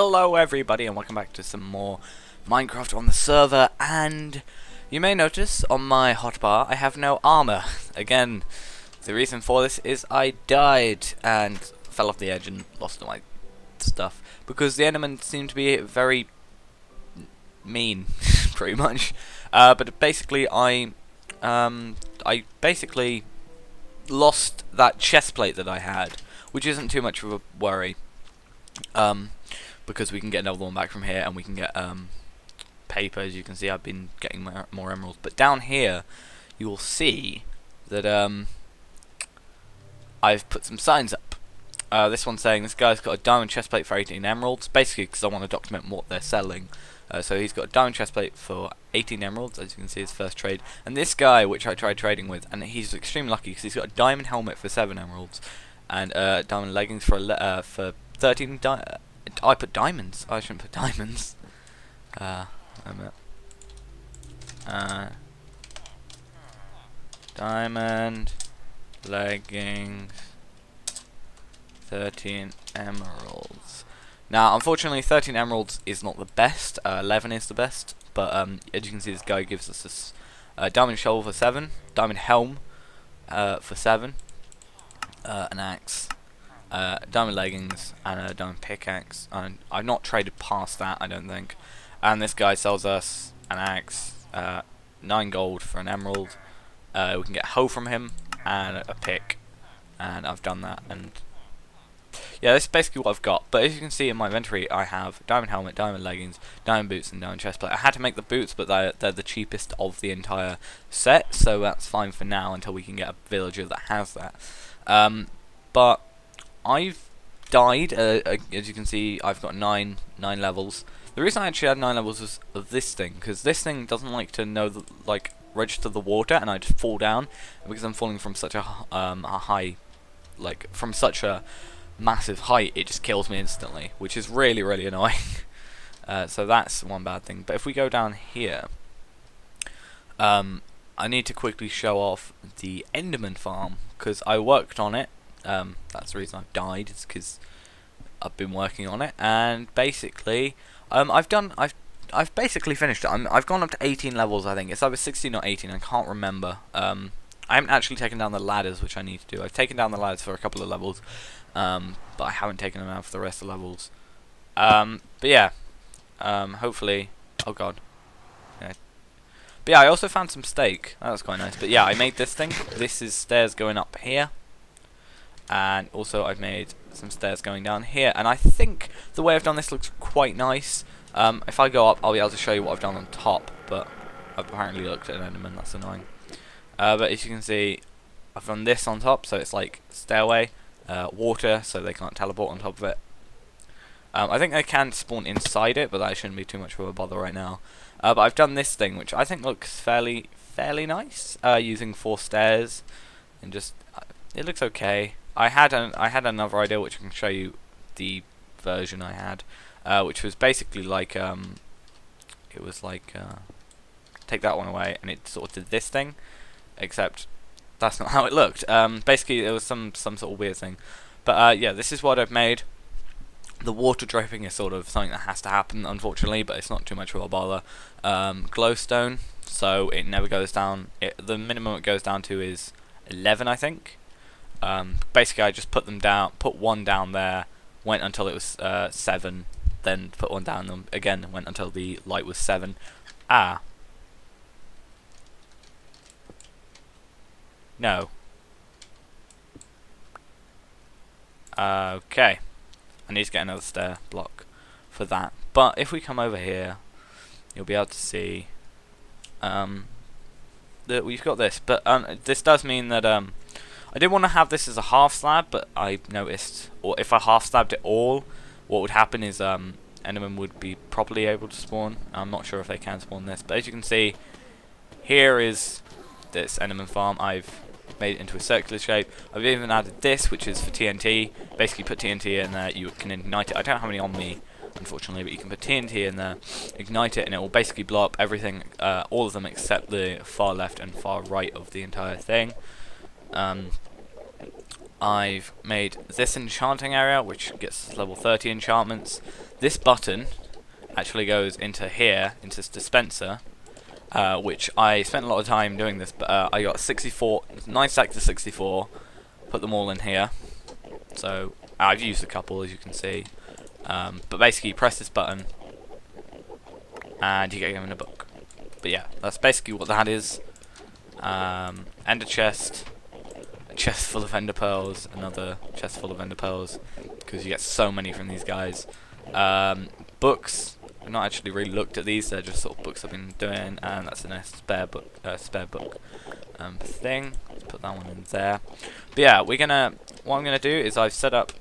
Hello everybody and welcome back to some more Minecraft on the server, and you may notice on my hotbar I have no armor. Again, the reason for this is I died and fell off the edge and lost all my stuff because the Endermen seem to be very mean, pretty much. But basically I basically lost that chest plate that I had, which isn't too much of a worry. Because we can get another one back from here, and we can get paper. As you can see, I've been getting more emeralds. But down here, you will see that I've put some signs up. This one's saying this guy's got a diamond chestplate for 18 emeralds, basically because I want to document what they're selling. So he's got a diamond chestplate for 18 emeralds, as you can see, his first trade. And this guy, which I tried trading with, and he's extremely lucky because he's got a diamond helmet for 7 emeralds, and diamond leggings for 13 I put diamonds. I shouldn't put diamonds. Diamond leggings, 13 emeralds. Now, unfortunately, 13 emeralds is not the best. 11 is the best. But as you can see, this guy gives us this diamond shovel for 7, diamond helm for 7, an axe. Diamond leggings and a diamond pickaxe. I've not traded past that, I don't think. And this guy sells us an axe, 9 gold for an emerald. We can get a hoe from him and a pick, and I've done that. And yeah, this is basically what I've got. But as you can see in my inventory, I have diamond helmet, diamond leggings, diamond boots, and diamond chestplate. I had to make the boots, but they're the cheapest of the entire set, so that's fine for now until we can get a villager that has that. But I've died, as you can see, I've got 9 levels. The reason I actually had 9 levels was of this thing, because this thing doesn't like to know, register the water, and I just fall down, and because I'm falling from such a high, from such a massive height, it just kills me instantly, which is really, really annoying. So that's one bad thing. But if we go down here, I need to quickly show off the Enderman farm, because I worked on it. That's the reason I've died, is because I've been working on it, and basically, I've basically finished it. I've gone up to 18 levels, I think. It's either 16 or 18, I can't remember. I haven't actually taken down the ladders, which I need to do. I've taken down the ladders for a couple of levels, but I haven't taken them out for the rest of the levels. But yeah, hopefully, oh god. Yeah. But yeah, I also found some steak. That was quite nice. But yeah, I made this thing. This is stairs going up here. And also I've made some stairs going down here, and I think the way I've done this looks quite nice. If I go up, I'll be able to show you what I've done on top, but I've apparently looked at an Enderman, that's annoying. But as you can see, I've done this on top, so it's like stairway, water, so they can't teleport on top of it. I think they can spawn inside it, but that shouldn't be too much of a bother right now. But I've done this thing, which I think looks fairly nice, using 4 stairs, and just it looks okay. I had another idea, which I can show you the version I had, which was basically like it was like take that one away, and it sort of did this thing, except that's not how it looked. Basically, it was some sort of weird thing. But yeah, this is what I've made. The water dripping is sort of something that has to happen, unfortunately, but it's not too much of a bother. Glowstone, so it never goes down. The minimum it goes down to is 11, I think. Basically, I just put one down there, went until it was 7, then put one down them again, went until the light was 7. No. Okay. I need to get another stair block for that. But if we come over here, you'll be able to see that we've got this. But this does mean that I didn't want to have this as a half slab, but I noticed, or if I half slabbed it all, what would happen is Enderman would be properly able to spawn. I'm not sure if they can spawn this, but as you can see, here is this Enderman farm. I've made it into a circular shape. I've even added this, which is for TNT. Basically, put TNT in there, you can ignite it. I don't have any on me, unfortunately, but you can put TNT in there, ignite it, and it will basically blow up everything, all of them except the far left and far right of the entire thing. I've made this enchanting area, which gets level 30 enchantments. This button actually goes into here, into this dispenser, which I spent a lot of time doing this, but I got 9 stacks of 64, put them all in here. So I've used a couple, as you can see. But basically, you press this button, and you get given a book. But yeah, that's basically what that is. Ender chest, a chest full of ender pearls, another chest full of ender pearls, because you get so many from these guys. Books. I've not actually really looked at these. They're just sort of books I've been doing, and that's in a spare book thing. Let's put that one in there. But yeah, what I'm gonna do is I've set up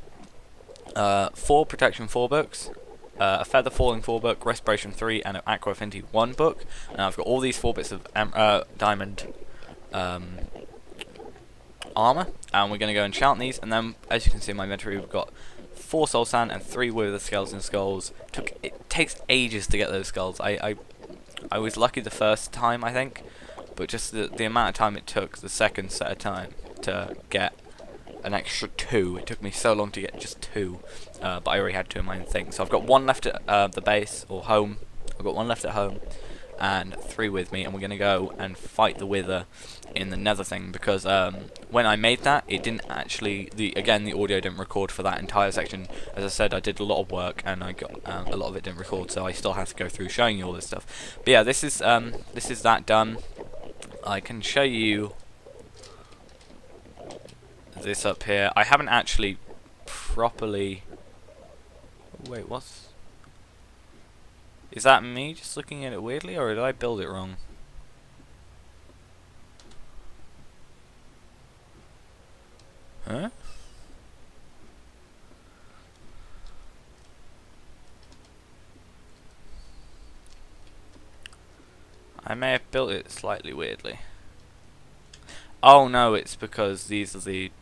4 protection 4 books, a feather falling 4 book, respiration 3, and an aqua affinity 1 book. And I've got all these 4 bits of diamond armor, and we're gonna go enchant these. And then, as you can see in my inventory, we've got 4 soul sand and 3 wither skeleton skulls. It takes ages to get those skulls. I was lucky the first time, I think, but just the amount of time it took the second set of time to get an extra 2. It took me so long to get just 2, but I already had 2 in my own thing. So I've got 1 left at the base, or home. I've got 1 left at home, and 3 with me, and we're going to go and fight the wither in the nether thing, because when I made that, it didn't actually, the audio didn't record for that entire section. As I said, I did a lot of work, and I got a lot of it didn't record, so I still have to go through showing you all this stuff. But yeah, this is that done. I can show you this up here. I haven't actually properly... Wait, what's... Is that me just looking at it weirdly, or did I build it wrong? Huh? I may have built it slightly weirdly. Oh no, it's because these are the...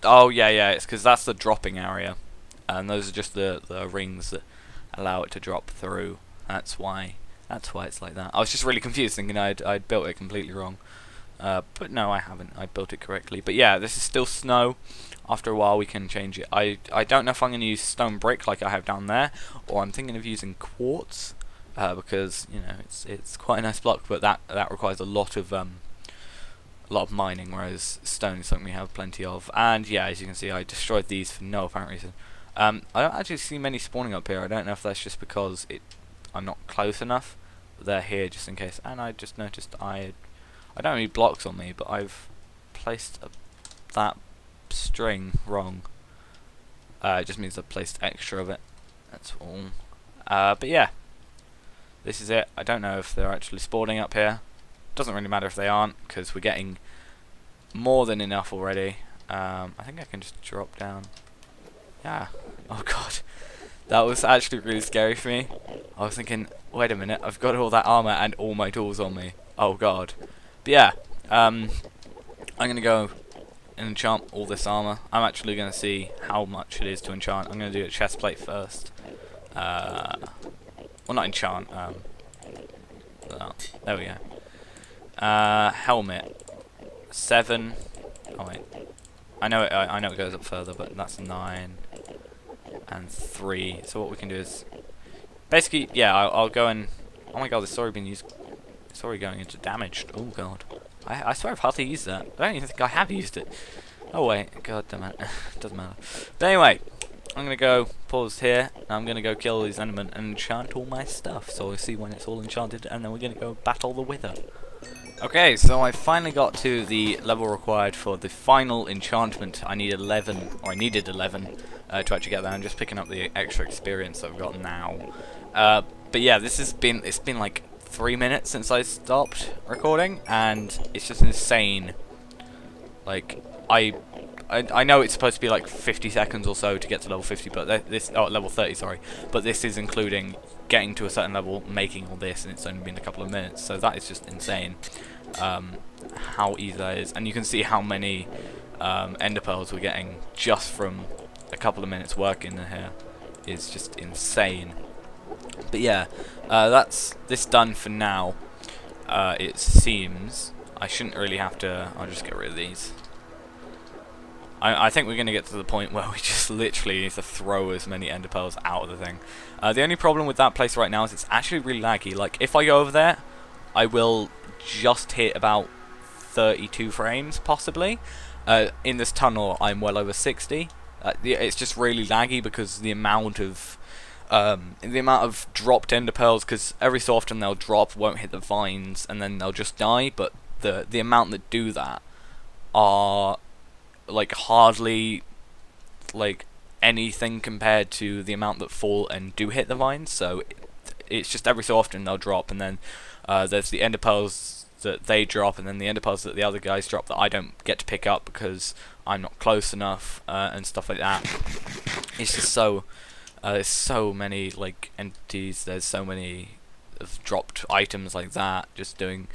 Oh yeah, it's because that's the dropping area. And those are just the rings that allow it to drop through. That's why it's like that. I was just really confused, thinking I'd built it completely wrong. But no, I haven't. I built it correctly. But yeah, this is still snow. After a while, we can change it. I don't know if I'm going to use stone brick like I have down there, or I'm thinking of using quartz, because you know it's quite a nice block, but that requires a lot of mining, whereas stone is something we have plenty of. And yeah, as you can see, I destroyed these for no apparent reason. I don't actually see many spawning up here. I don't know if that's just because I'm not close enough. But they're here just in case. And I just noticed I don't have any blocks on me, but I've placed that string wrong. It just means I've placed extra of it. That's all. But yeah, this is it. I don't know if they're actually spawning up here. Doesn't really matter if they aren't, because we're getting more than enough already. I think I can just drop down. Yeah. Oh god. That was actually really scary for me. I was thinking, wait a minute, I've got all that armor and all my tools on me. Oh god. But yeah, I'm going to go and enchant all this armor. I'm actually going to see how much it is to enchant. I'm going to do a chest plate first. Well, not enchant. Well, there we go. Helmet. 7. Oh wait. I know it goes up further, but that's 9 and 3. So what we can do is basically, yeah, I'll go and... Oh my god, this already been used. It's already going into damaged. Oh god. I swear I've hardly used that. I don't even think I have used it. Oh wait, god damn it. Doesn't matter. But anyway, I'm gonna go pause here, and I'm gonna go kill these endermen and enchant all my stuff. So we'll see when it's all enchanted, and then we're gonna go battle the wither. Okay, so I finally got to the level required for the final enchantment. I needed 11 to actually get there. I'm just picking up the extra experience that I've got now. But yeah, it's been like 3 minutes since I stopped recording, and it's just insane. Like, I know it's supposed to be like 50 seconds or so to get to level 50, but level 30, sorry. But this is including getting to a certain level, making all this, and it's only been a couple of minutes. So that is just insane. How easy that is, and you can see how many ender pearls we're getting just from a couple of minutes work in here. Is just insane. But yeah, that's this done for now. It seems I shouldn't really have to. I'll just get rid of these. I think we're going to get to the point where we just literally need to throw as many ender pearls out of the thing. The only problem with that place right now is it's actually really laggy. Like, if I go over there, I will just hit about 32 frames, possibly. In this tunnel, I'm well over 60. It's just really laggy because the amount of dropped ender pearls, because every so often they'll drop, won't hit the vines, and then they'll just die. But the amount that do that are like hardly like anything compared to the amount that fall and do hit the vines. So it's just every so often they'll drop, and then there's the ender pearls that they drop, and then the ender pearls that the other guys drop that I don't get to pick up because I'm not close enough, and stuff like that. It's just so there's so many like entities, there's so many dropped items like that just doing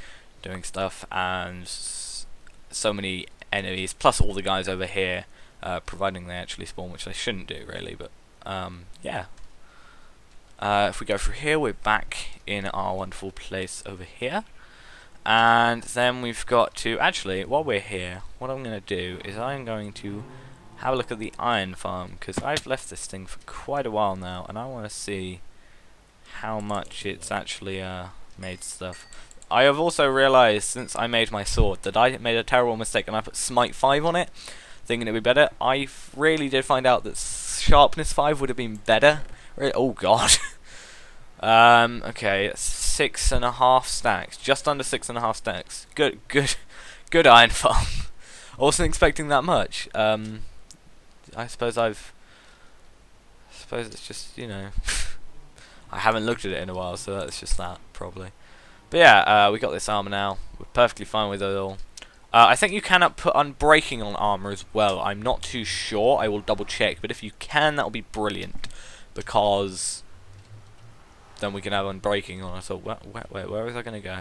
stuff, and so many enemies, plus all the guys over here, providing they actually spawn, which they shouldn't do really, but yeah. If we go through here, we're back in our wonderful place over here, and then we've got to, actually, while we're here, what I'm going to do is I'm going to have a look at the iron farm, because I've left this thing for quite a while now, and I want to see how much it's actually made stuff. I have also realised, since I made my sword, that I made a terrible mistake and I put Smite 5 on it, thinking it would be better. I really did find out that Sharpness 5 would have been better. Oh god. Okay, 6.5 stacks. Just under 6.5 stacks. Good iron farm. I wasn't expecting that much. I suppose it's just, you know, I haven't looked at it in a while, so that's just that, probably. But yeah, we got this armor now. We're perfectly fine with it all. I think you cannot put unbreaking on armor as well. I'm not too sure. I will double check. But if you can, that will be brilliant, because then we can have unbreaking on. I thought, wait, where was I going to go?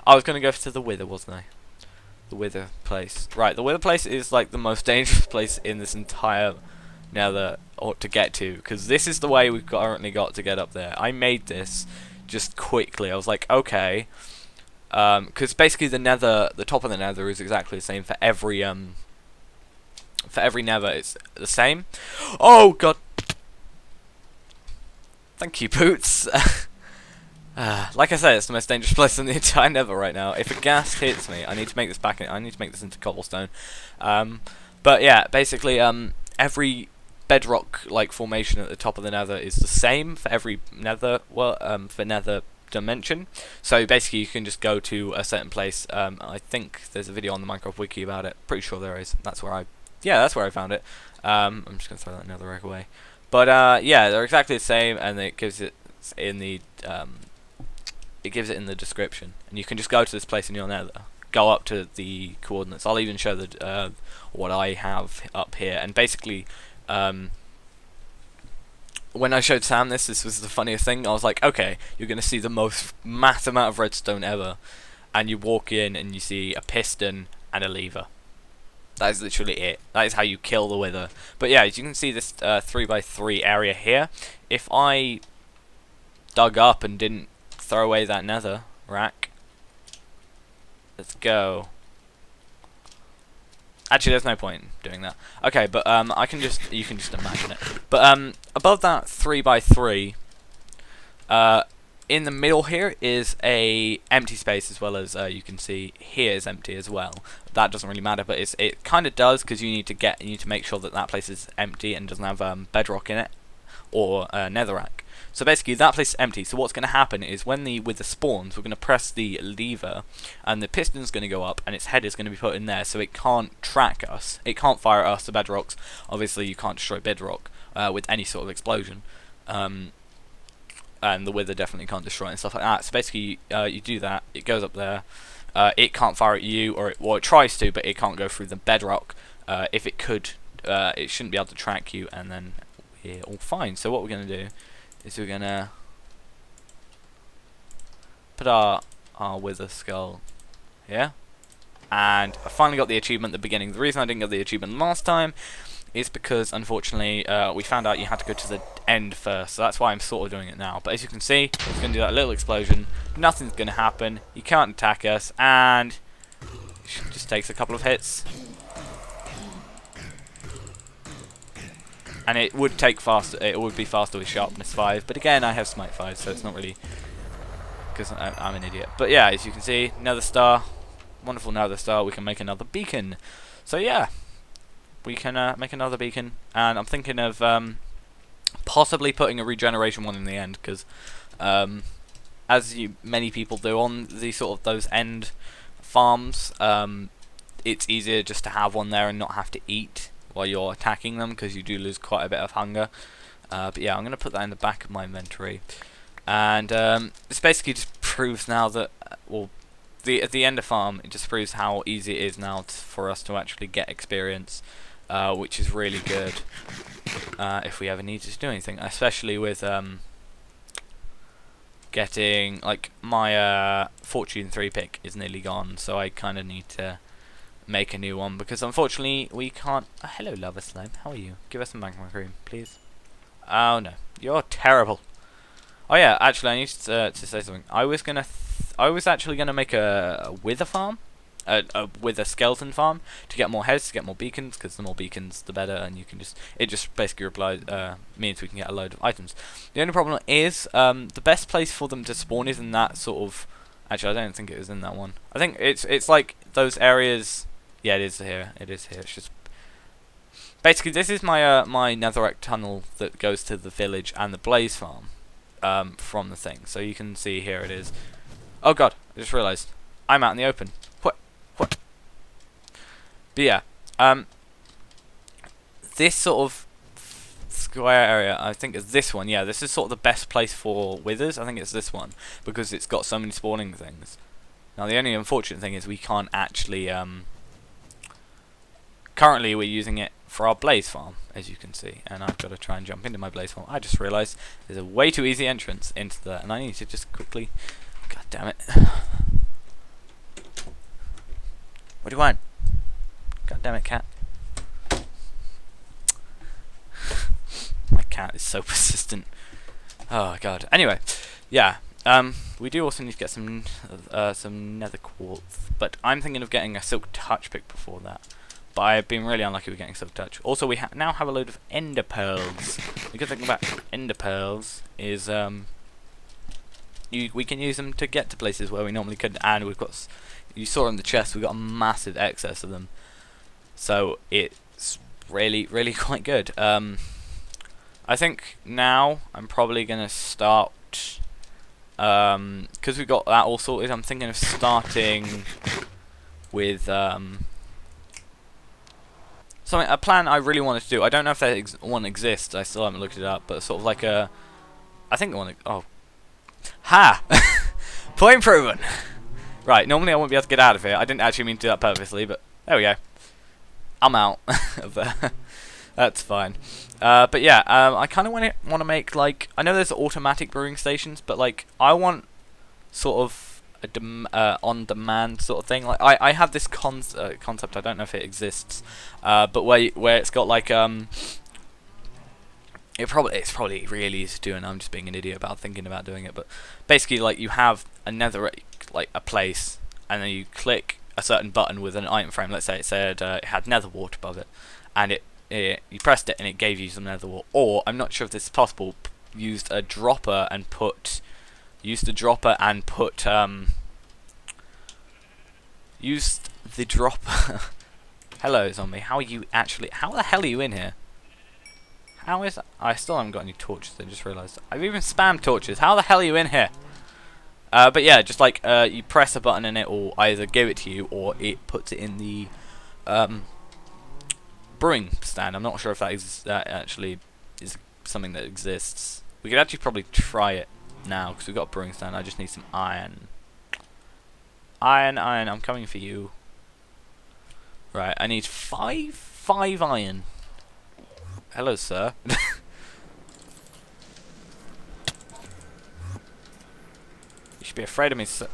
I was going to go to the Wither, wasn't I? The Wither place. Right, the Wither place is like the most dangerous place in this entire Nether to get to, because this is the way we've currently got to get up there. I made this just quickly. I was like, okay, because basically the Nether, the top of the Nether is exactly the same for every Nether. It's the same. Oh god! Thank you, Boots. Like I said, it's the most dangerous place in the entire Nether right now. If a ghast hits me, I need to make this back. I need to make this into cobblestone. But yeah, basically, every bedrock-like formation at the top of the Nether is the same for every Nether. Well, for Nether dimension. So basically, you can just go to a certain place. I think there's a video on the Minecraft wiki about it. Pretty sure there is. That's where I found it. I'm just gonna throw that Nether egg away. But yeah, they're exactly the same, and it gives it in the description, and you can just go to this place in your Nether, go up to the coordinates. I'll even show the what I have up here, and basically, when I showed Sam this was the funniest thing. I was like, okay, you're gonna see the most massive amount of redstone ever, and you walk in and you see a piston and a lever. That is literally it. That is how you kill the Wither. But yeah, as you can see, this 3x3 area here, if I dug up and didn't throw away that Nether rack, let's go. Actually, there's no point in doing that. Okay, but you can just imagine it. But above that 3x3, in the middle here is a empty space, as well as you can see here is empty as well. That doesn't really matter, but it kind of does, because you need to make sure that that place is empty and doesn't have bedrock in it or netherrack. So basically that place is empty. So what's going to happen is when the Wither spawns, we're going to press the lever, and the piston's going to go up, and its head is going to be put in there, so it can't track us. It can't fire at us, the bedrocks. Obviously, you can't destroy bedrock with any sort of explosion. And the Wither definitely can't destroy it and stuff like that. So basically, you do that, it goes up there, it can't fire at you, or it tries to, but it can't go through the bedrock. If it could, it shouldn't be able to track you, and then we're all fine. So what we're going to do is we're going to put our Wither skull here, and I finally got the achievement at the beginning. The reason I didn't get the achievement last time is because, unfortunately, we found out you had to go to the end first, so that's why I'm sort of doing it now. But as you can see, it's going to do that little explosion, nothing's going to happen, you can't attack us, and it just takes a couple of hits. And it would take faster. It would be faster with sharpness 5. But again, I have smite 5, so it's not really because I'm an idiot. But yeah, as you can see, nether star, wonderful nether star. We can make another beacon. So yeah, we can make another beacon, and I'm thinking of possibly putting a regeneration one in the end, because as many people do on the sort of those end farms, it's easier just to have one there and not have to eat while you're attacking them, because you do lose quite a bit of hunger. But yeah, I'm going to put that in the back of my inventory, and this basically just proves now that well, at the Ender farm, it just proves how easy it is now for us to actually get experience, which is really good if we ever needed to do anything, especially with getting, like, my Fortune 3 pick is nearly gone, so I kind of need to make a new one, because unfortunately we can't. Oh, hello, lava slime, how are you? Give us some magma cream, please. Oh no, you're terrible. Oh yeah, actually I need to say something. I was actually gonna make a wither farm, a wither skeleton farm, to get more heads, to get more beacons, because the more beacons the better, and you can it just basically means we can get a load of items. The only problem is the best place for them to spawn is in that sort of. Actually, I don't think it is in that one. I think it's like those areas. Yeah, it is here. It is here. It's just basically this is my my netherrack tunnel that goes to the village and the blaze farm from the thing. So you can see here it is. Oh god, I just realised I'm out in the open. What? But yeah, this sort of square area, I think is this one. Yeah, this is sort of the best place for withers. I think it's this one because it's got so many spawning things. Now the only unfortunate thing is we can't actually. Currently we're using it for our blaze farm, as you can see, and I've got to try and jump into my blaze farm. I just realised there's a way too easy entrance into that, and I need to just quickly. God damn it! What do you want? God damn it, cat! My cat is so persistent. Oh god. Anyway, yeah. We do also need to get some nether quartz, but I'm thinking of getting a silk touch pick before that. But I've been really unlucky with getting silk touch. Also, we now have a load of ender pearls. The good thing about ender pearls is we can use them to get to places where we normally couldn't, and we've got. You saw in the chest, we've got a massive excess of them, so it's really quite good. I think now I'm probably gonna start. Because we've got that all sorted, I'm thinking of starting with a plan I really wanted to do. I don't know if that one exists. I still haven't looked it up, but sort of like a. I think the one. Oh, ha! Point proven. Right. Normally I won't be able to get out of here. I didn't actually mean to do that purposely, but there we go. I'm out of there. That's fine. But yeah, I kind of want to make, like, I know there's automatic brewing stations, but like I want sort of a on-demand sort of thing. Like I have this concept. I don't know if it exists, but where it's got like it's probably really easy to do, and I'm just being an idiot about thinking about doing it. But basically, like, you have a netherrack, like a place, and then you click a certain button with an item frame. Let's say it said it had nether wart above it, and you pressed it and it gave you some nether wart. Or I'm not sure if this is possible. Used a dropper and put used the dropper. Hello, zombie. How the hell are you in here? How is that? I still haven't got any torches. I just realised I've even spammed torches. How the hell are you in here? But yeah, just like you press a button and it will either give it to you or it puts it in the brewing stand. I'm not sure if that actually is something that exists. We could actually probably try it now because we've got a brewing stand. I just need some iron. Iron. I'm coming for you. Right. I need five iron. Hello, sir. You should be afraid of me, sir. I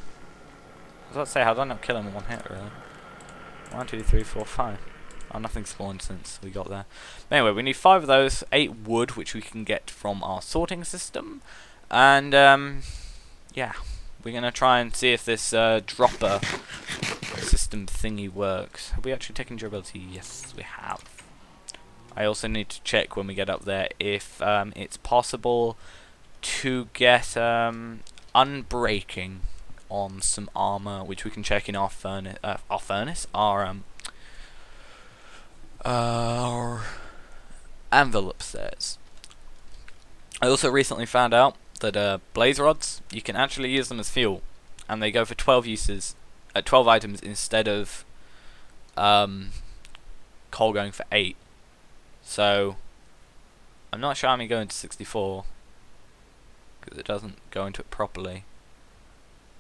was about to say, how did I not kill him in one hit, really? 1, 2, 3, 4, 5. Oh, nothing spawned since we got there. But anyway, we need 5 of those, 8 wood, which we can get from our sorting system. And, yeah. We're going to try and see if this dropper system thingy works. Have we actually taken durability? Yes, we have. I also need to check when we get up there if it's possible to get unbreaking on some armor, which we can check in our our anvil upstairs. I also recently found out that blaze rods, you can actually use them as fuel, and they go for 12 uses, 12 items instead of coal going for 8. So I'm not sure how many go into 64 because it doesn't go into it properly,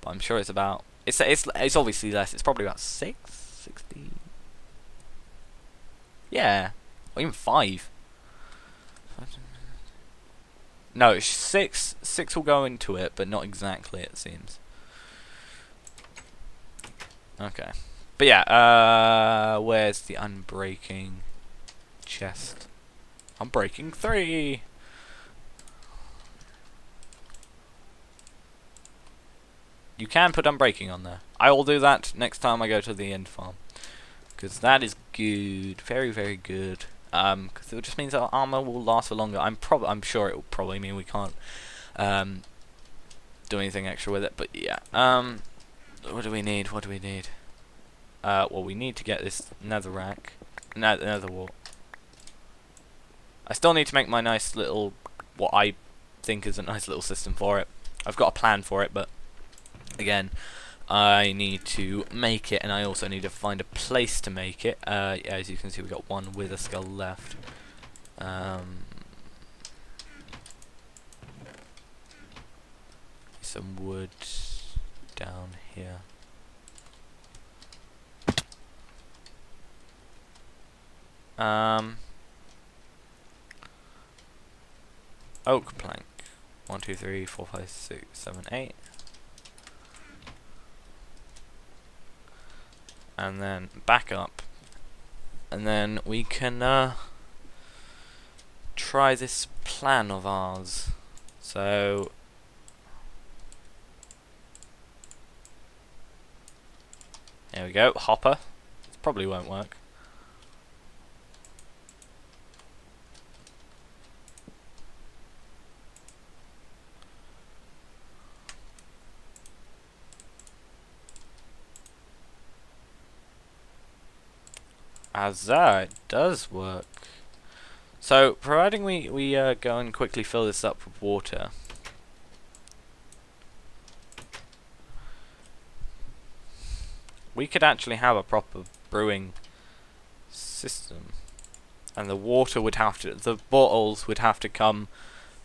but I'm sure it's about it's obviously less. It's probably about 60. Yeah, or even 5. No, 6 will go into it, but not exactly, it seems. Okay. But yeah, where's the unbreaking chest? Unbreaking 3! You can put unbreaking on there. I will do that next time I go to the end farm, because that is good, very, very good. Because it just means our armor will last for longer. I'm sure it will probably mean we can't do anything extra with it. But yeah. What do we need? What do we need? Well, we need to get this netherrack, nether wart. I still need to make my nice little, what I think is a nice little system for it. I've got a plan for it, but again, I need to make it, and I also need to find a place to make it. Yeah, as you can see, we've got one wither skull left. Some wood down here. Oak plank. 1, 2, 3, 4, 5, 6, 7, 8. And then back up. And then we can try this plan of ours. So there we go, hopper. This probably won't work. It does work. So, providing we go and quickly fill this up with water. We could actually have a proper brewing system. And the water would have to, the bottles would have to come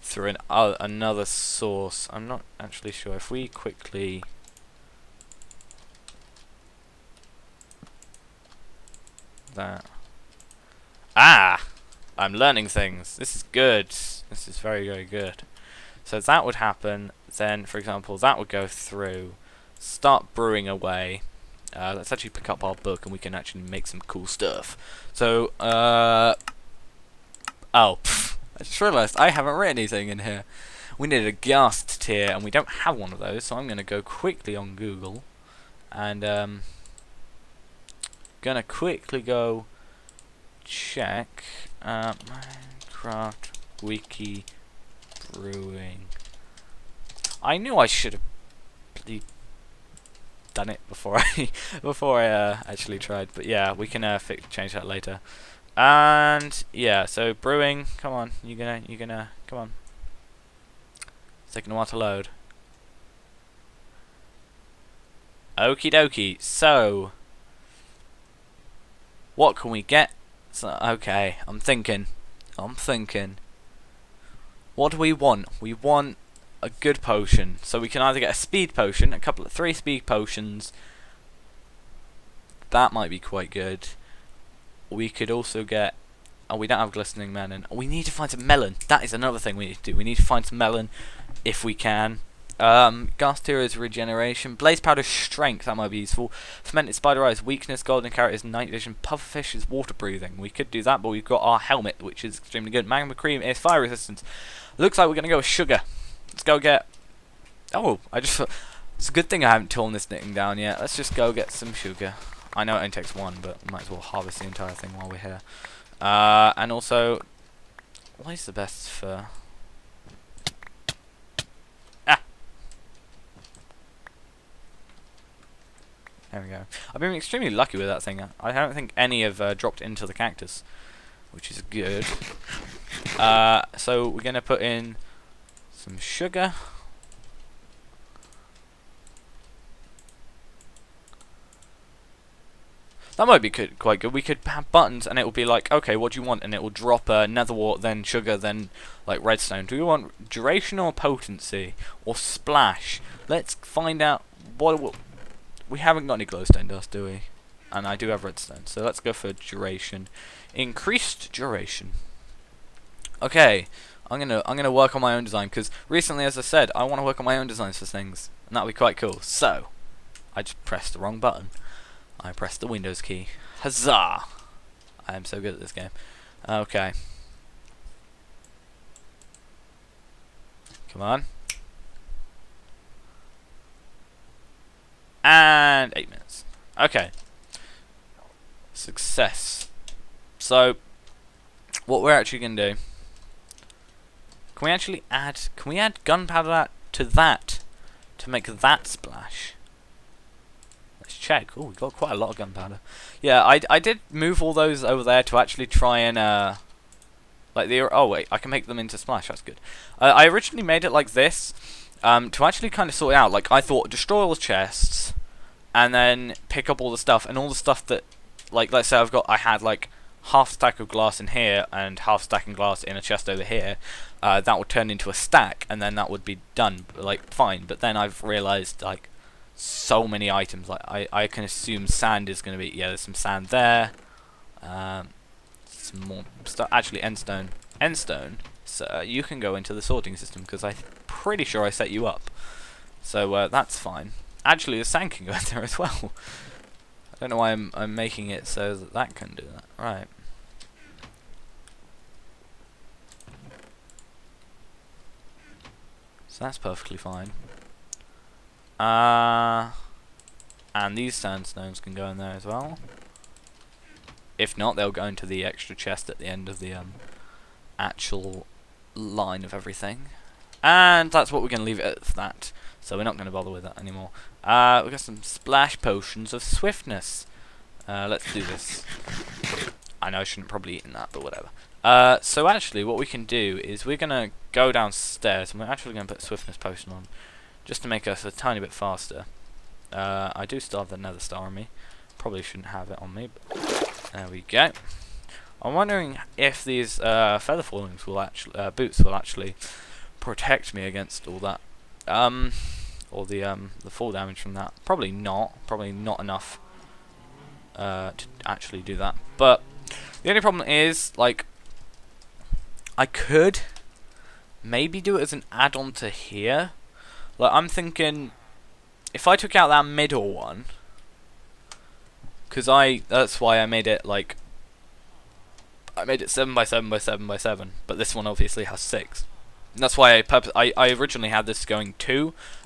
through another source. I'm not actually sure. If we quickly... that. Ah! I'm learning things. This is good. This is very, very good. So that would happen. Then, for example, that would go through. Start brewing away. Let's actually pick up our book and we can actually make some cool stuff. So, oh, pff, I just realised I haven't written anything in here. We need a ghast tier and we don't have one of those, so I'm going to go quickly on Google and gonna quickly go check Minecraft wiki brewing. I knew I should have done it before I actually tried, but yeah, we can change that later. And yeah, so brewing, come on, you're gonna come on. It's taking a while to load. Okie dokie. So what can we get? So, okay, I'm thinking. What do we want? We want a good potion. So we can either get a speed potion, 3 speed potions. That might be quite good. We could also get... oh, we don't have glistening melon. We need to find some melon. That is another thing we need to do. We need to find some melon if we can. Ghast is regeneration. Blaze powder strength, that might be useful. Fermented spider eyes, weakness. Golden carrot is night vision. Pufferfish is water breathing. We could do that, but we've got our helmet, which is extremely good. Magma cream is fire resistance. Looks like we're gonna go with sugar. Let's go get... oh, it's a good thing I haven't torn this thing down yet. Let's just go get some sugar. I know it only takes 1, but might as well harvest the entire thing while we're here. And also, what is the best for... Ah! There we go. I've been extremely lucky with that thing. I don't think any have dropped into the cactus, which is good. So we're going to put in some sugar. That might be quite good. We could have buttons and it will be like, okay, what do you want? And it will drop nether wart, then sugar, then like redstone. Do we want duration or potency? Or splash? Let's find out what... We haven't got any glowstone dust, do we? And I do have redstone. So let's go for duration. Increased duration. Okay. I'm gonna work on my own design, because recently, as I said, I want to work on my own designs for things. And that'll be quite cool. So, I just pressed the wrong button. I pressed the Windows key. Huzzah! I am so good at this game. Okay. Come on. And 8 minutes. Okay. Success. So, what we're actually going to do... Can we add gunpowder to that to make that splash? Let's check. Oh, we've got quite a lot of gunpowder. Yeah, I did move all those over there to actually try and like the... Oh wait, I can make them into splash. That's good. I originally made it like this to actually kind of sort it out. Like I thought, destroy all the chests and then pick up all the stuff, and all the stuff that, like, let's say I had like half stack of glass in here and half stack of glass in a chest over here. That would turn into a stack, and then that would be done, like fine. But then I've realised like so many items. Like I can assume sand is going to be, yeah, there's some sand there. Some more stuff. Actually, endstone. So you can go into the sorting system because I'm pretty sure I set you up. So that's fine. Actually, the sand can go in there as well. I don't know why I'm making it so that that can do that. Right. So that's perfectly fine. And these sandstones can go in there as well. If not, they'll go into the extra chest at the end of the actual line of everything. And that's what we're going to leave it at that. So we're not going to bother with that anymore. We've got some splash potions of swiftness. Let's do this. I know I shouldn't probably eat that, but whatever. So actually, what we can do is we're going to go downstairs, and we're actually going to put swiftness potion on, just to make us a tiny bit faster. I do still have the nether star on me. Probably shouldn't have it on me, but there we go. I'm wondering if these feather fallings will actually, boots will actually protect me against all that, or the fall damage from that. Probably not. Probably not enough to actually do that. But the only problem is, like, I could maybe do it as an add-on to here. Like, I'm thinking if I took out that middle one, because that's why I made it like, I made it 7 by 7 by 7 by 7, but this one obviously has 6. And that's why I originally had this going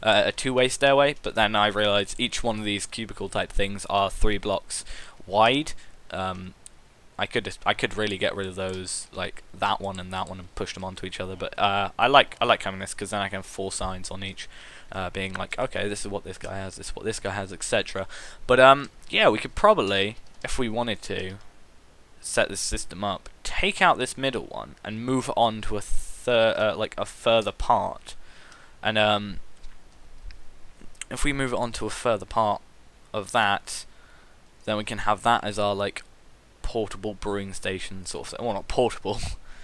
a two-way stairway, but then I realized each one of these cubicle type things are 3 blocks wide. I could really get rid of those, like that one and push them onto each other. But I like having this because then I can have 4 signs on each, being like, okay, this is what this guy has, this is what this guy has, etc. But yeah, we could probably, if we wanted to, set this system up, take out this middle one and move on to a like a further part. And if we move it on to a further part of that, then we can have that as our like portable brewing station sort of thing. Well, not portable,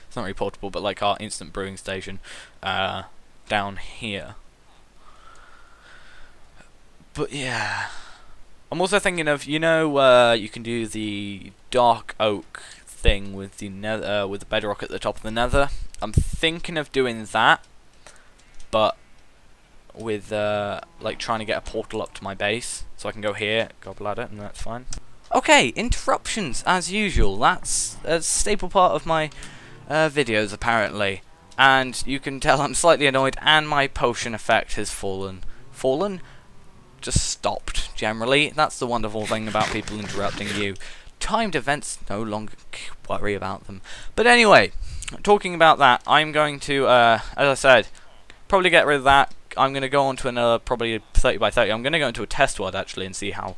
it's not really portable, but like our instant brewing station down here. But yeah, I'm also thinking of, you know, you can do the dark oak thing with the nether, with the bedrock at the top of the nether. I'm thinking of doing that, but with like trying to get a portal up to my base, so I can go here, gobble at it, and that's fine. Okay, interruptions as usual. That's a staple part of my videos apparently, and you can tell I'm slightly annoyed, and my potion effect has fallen. Just stopped generally. That's the wonderful thing about people interrupting you. timed events no longer worry about them. But anyway, talking about that, I'm going to, as I said, probably get rid of that. I'm going to go on to another, probably 30 by 30. I'm going to go into a test world actually and see how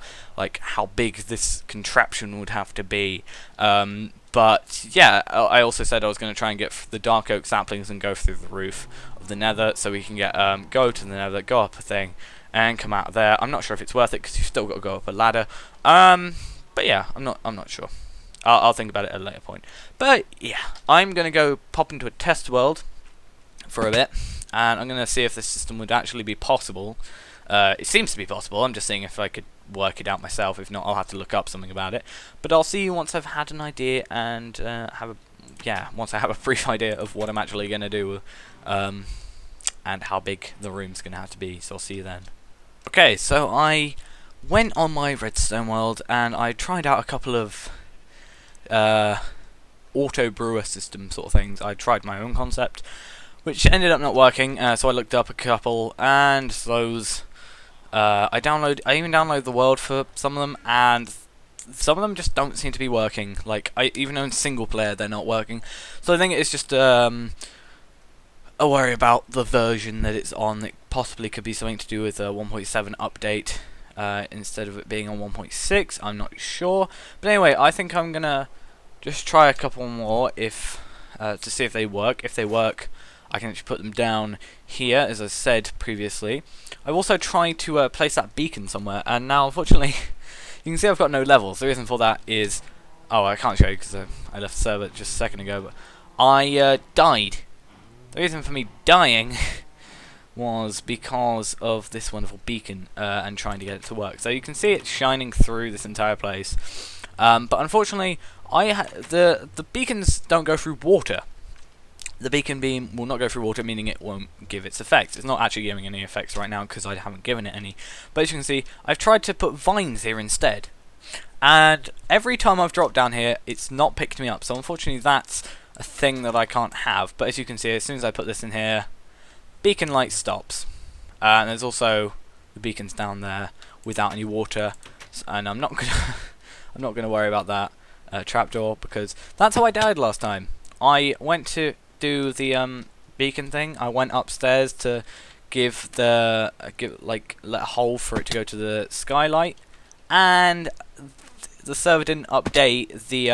big this contraption would have to be. But yeah, I also said I was going to try and get the dark oak saplings and go through the roof of the nether, so we can get go to the nether, go up a thing, and come out there. I'm not sure if it's worth it because you've still got to go up a ladder. But yeah, I'm not sure. I'll think about it at a later point. But yeah, I'm going to go pop into a test world for a bit, and I'm going to see if this system would actually be possible. It seems to be possible. I'm just seeing if I could work it out myself. If not, I'll have to look up something about it. But I'll see you once I've had an idea and once I have a brief idea of what I'm actually going to do, and how big the room's going to have to be. So I'll see you then. Okay, so I went on my redstone world and I tried out a couple of auto brewer system sort of things. I tried my own concept, which ended up not working. So I looked up a couple, and those I even downloaded the world for some of them, and some of them just don't seem to be working. Like, even though in single player they're not working. So I think it's just a worry about the version that it's on. It possibly could be something to do with a 1.7 update instead of it being on 1.6. I'm not sure. But anyway, I think I'm gonna just try a couple more if to see if they work. If they work, I can actually put them down here, as I said previously. I've also tried to place that beacon somewhere, and now unfortunately you can see I've got no levels. The reason for that is, oh, I can't show you because I left the server just a second ago, but I died. The reason for me dying was because of this wonderful beacon and trying to get it to work. So you can see it shining through this entire place, but unfortunately the beacons don't go through water. The beacon beam will not go through water, meaning it won't give its effects. It's not actually giving any effects right now because I haven't given it any. But as you can see, I've tried to put vines here instead. And every time I've dropped down here, it's not picked me up. So unfortunately that's a thing that I can't have. But as you can see, as soon as I put this in here, beacon light stops. And there's also the beacons down there without any water. And I'm not gonna worry about that trapdoor, because that's how I died last time. I went to do the beacon thing. I went upstairs to let a hole for it to go to the skylight, and the server didn't update the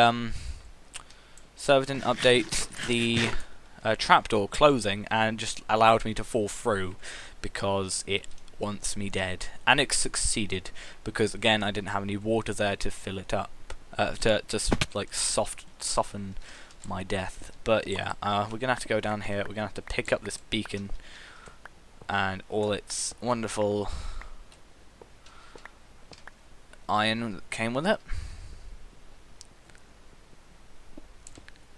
trapdoor closing, and just allowed me to fall through because it wants me dead. And it succeeded because again I didn't have any water there to fill it up, to just like soften my death. But yeah, we're gonna have to go down here. We're gonna have to pick up this beacon and all its wonderful iron that came with it.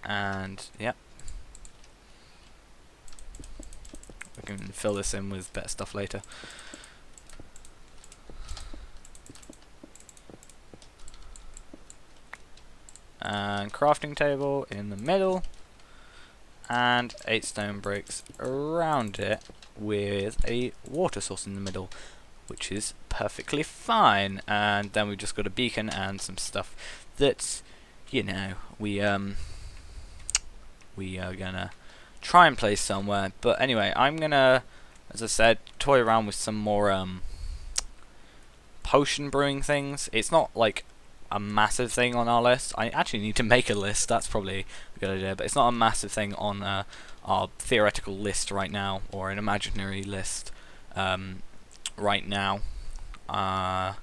And yeah, we can fill this in with better stuff later. And crafting table in the middle, and 8 stone bricks around it with a water source in the middle, which is perfectly fine. And then we've just got a beacon and some stuff that, you know, we are gonna try and place somewhere. But anyway, I'm gonna, as I said, toy around with some more potion brewing things. It's not like a massive thing on our list. I actually need to make a list. That's probably a good idea, but it's not a massive thing on our theoretical list right now, or an imaginary list right now. But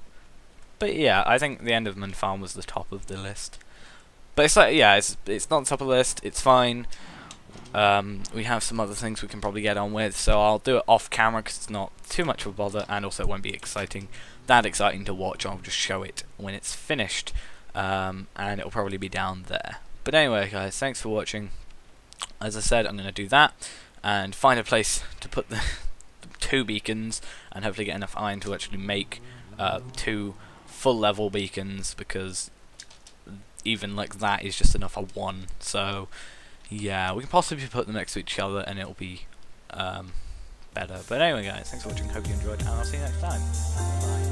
yeah, I think the Enderman farm was the top of the list. But it's like, yeah, it's not top of the list. It's fine. We have some other things we can probably get on with, so I'll do it off camera because it's not too much of a bother, and also it won't be that exciting to watch. I'll just show it when it's finished, and it'll probably be down there. But anyway, guys, thanks for watching. As I said, I'm going to do that and find a place to put the 2 beacons, and hopefully get enough iron to actually make 2 full level beacons, because even like that is just enough for 1. So yeah, we can possibly put them next to each other and it'll be better. But anyway, guys, thanks for watching. Hope you enjoyed, and I'll see you next time. Bye.